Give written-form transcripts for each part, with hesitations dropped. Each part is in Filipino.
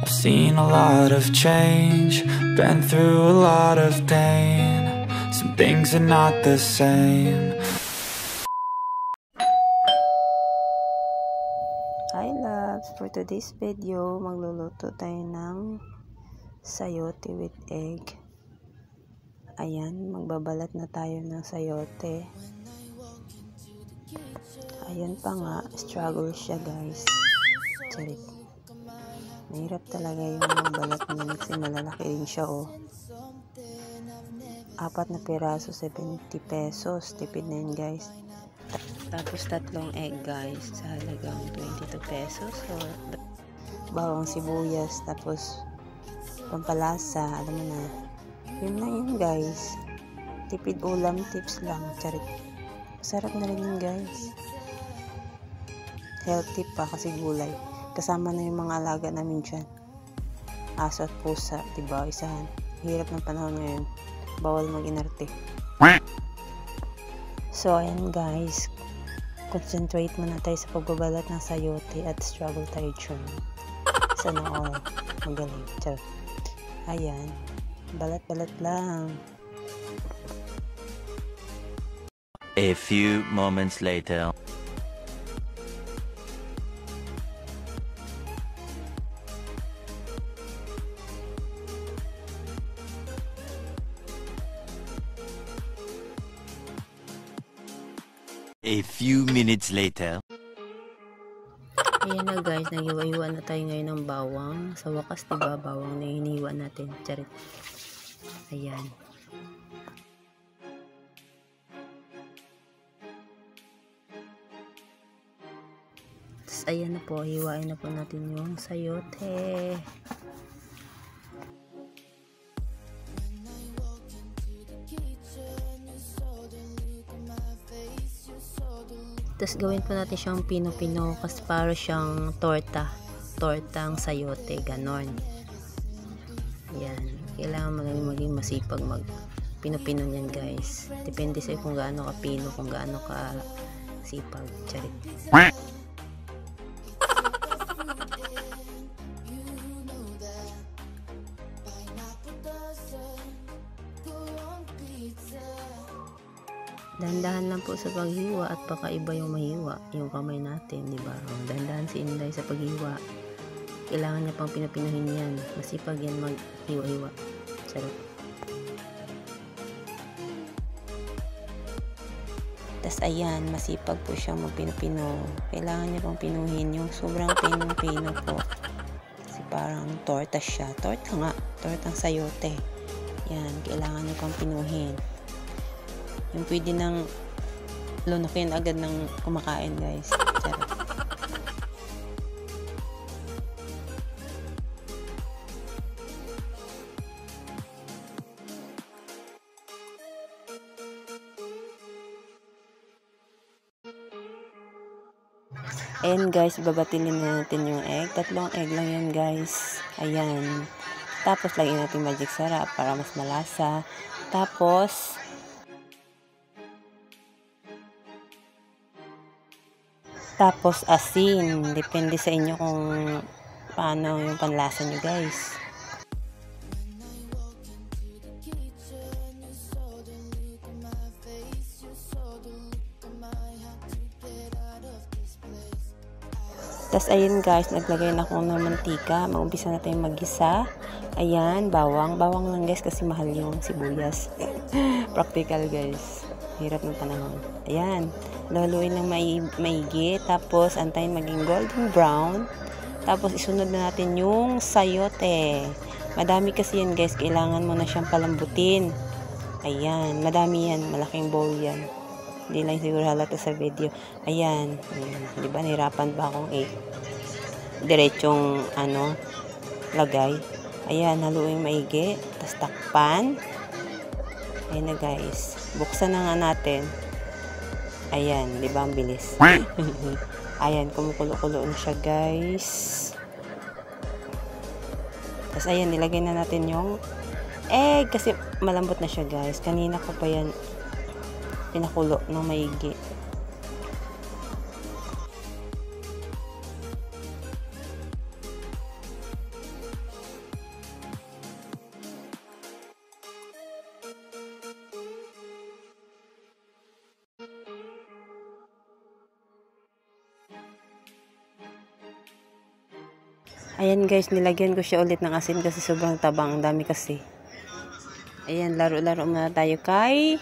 I've seen a lot of change, been through a lot of pain. Some things are not the same. Hi loves! For today's video, magluluto tayo ng sayote with egg. Ayan, magbabalat na tayo ng sayote. Ayan pa nga, struggle siya guys. Charit. Mahirap talaga yung magbalat niya kasi malalaki rin siya oh. 4 na piraso, 70 pesos. Tipid na yun guys. Tapos 3 egg guys sa halagang 22 pesos. So, bawang sibuyas, tapos pampalasa, alam mo na. Yun lang yun guys. Tipid ulam, tips lang. Charit. Sarap na rin yun guys. Healthy pa kasi gulay. Kasama na yung mga alaga namin dyan. Aso at pusa, diba? Isahan. Hirap ng panahon ngayon. Bawal mag-inarte. So, ayan guys. Concentrate muna tayo sa pagbabalat ng sayote at struggle tayo dyan. Sana all. Magaling. Charot. Ayan. Balat-balat lang. A few moments later. A few minutes later. Ayan na guys, naghiwa-hiwa na tayo ngayon ng bawang. Sa wakas, diba, bawang na hiniwa natin. Charit. Ayan. Tapos ayan na po, hiwain na po natin yung sayote. Tapos gawin po natin siyang pino-pino kasi para siyang tortang sayote, ganon. Ayan, kailangan maging masipag mag pino-pino niyan guys. Depende sa kung gaano ka pino, kung gaano ka sipag. Charit. Dahan-dahan lang po sa paghiwa at baka iba yung mahiwa, yung kamay natin, di ba? Dahan-dahan si Inday sa paghiwa. Kailangan niya pang pinapinahin yan. Masipag yan maghiwa-hiwa. Sarap. Tas ayan, masipag po siyang magpino-pino. Kailangan niya pang pinuhin yung sobrang pinong-pino po. Kasi parang torta siya. Torta nga. Tortang sayote. Yan, kailangan niya pang pinuhin. Yung pwede nang lunukin agad ng kumakain guys. Sarap. Ayan guys, babatilin na natin yung egg. 3 egg lang yan guys. Ayan. Tapos lagyan natin magic sarap para mas malasa. Tapos asin, depende sa inyo kung paano yung panlasa nyo guys. Tapos ayun guys, naglagay na ako ng mantika. Mag-umpisa na tayong maggisa. Ayan, bawang lang guys kasi mahal yung sibuyas. Practical guys. Hirap ng panahon. Ayan. Laluin ng maigi, tapos antayin maging golden brown, tapos isunod na natin yung sayote. Madami kasi yan guys, kailangan mo na siyang palambutin. Ayan, madami yan, malaking bowl yan, hindi lang siguro halata sa video. Ayan, di ba nahirapan ba akong diretsong lagay. Ayan, haluin maigi, tapos takpan. Ayan na guys, buksan na nga natin. Ayan, di ba ang bilis? Ayan, kumukulo-kulo na siya guys. Tapos ayan, nilagay na natin yung egg kasi malambot na siya guys. Kanina ko pa yan pinakulo ng maigi. Ayan guys, nilagyan ko siya ulit ng asin kasi sobrang tabang. Ang dami kasi. Ayan, laro-laro muna tayo kay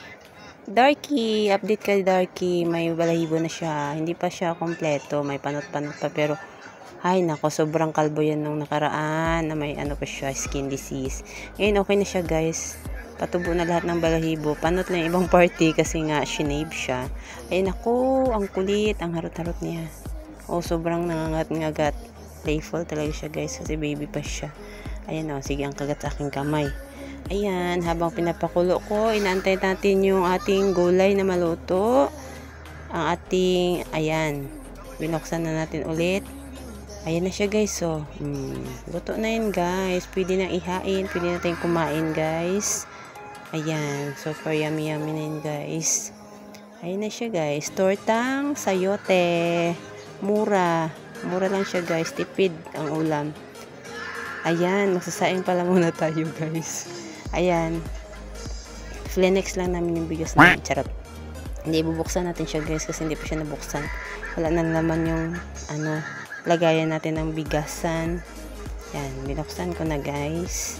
Darky. Update kay Darky. May balahibo na siya. Hindi pa siya kompleto. May panot-panot pa. Pero, ay nako, sobrang kalbo yan nung nakaraan. Na may ano pa siya, skin disease. Ngayon, okay na siya guys. Patubo na lahat ng balahibo. Panot lang yung ibang party kasi nga, shinave siya. Ayan ako, ang kulit. Ang harot-harot niya. Oh, sobrang nangangat-ngagat. Playful talaga siya guys kasi baby pa siya. Ayan o, sige ang kagat sa aking kamay. Ayan, habang pinapakulo ko, inaantay natin yung ating gulay na maluto. Ang ating, ayan, binuksan na natin ulit. Ayan na siya guys, so. Luto na yun guys. Pwede na ihain, pwede natin kumain guys. Ayan, super yummy na yun guys. Ayan na siya guys. Tortang sayote. Mura lang siya guys, tipid ang ulam. Ayan, magsasaing pala muna tayo guys. Ayan, flenex lang namin yung bigas namin, charot. Hindi, bubuksan natin siya guys kasi hindi pa siya nabuksan. Wala na naman yung ano, lagayan natin ng bigasan. Yan, binuksan ko na guys.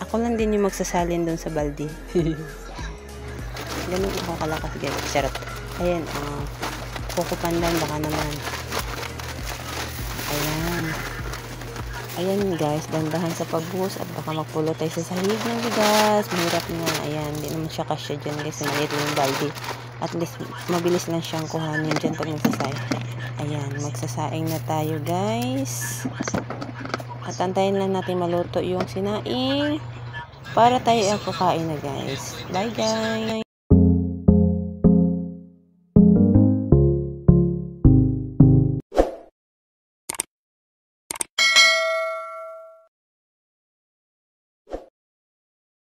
Ako lang din yung magsasalin doon sa balde. Ganun ako kalakas guys, charot. Ayan, kukupandan baka naman. Ayan guys, dandahan sa pagbuhos at baka magpulo tayo sa sahig ng bigas. Mahirap nga. Ayan, hindi naman siya kasya dyan guys. Maliit lang yung balde. At least, mabilis lang siyang kuhanin dyan pag magsasaing. Ayan, magsasaing na tayo guys. At antayin lang natin maluto yung sinaing para tayo ang kakain na guys. Bye guys!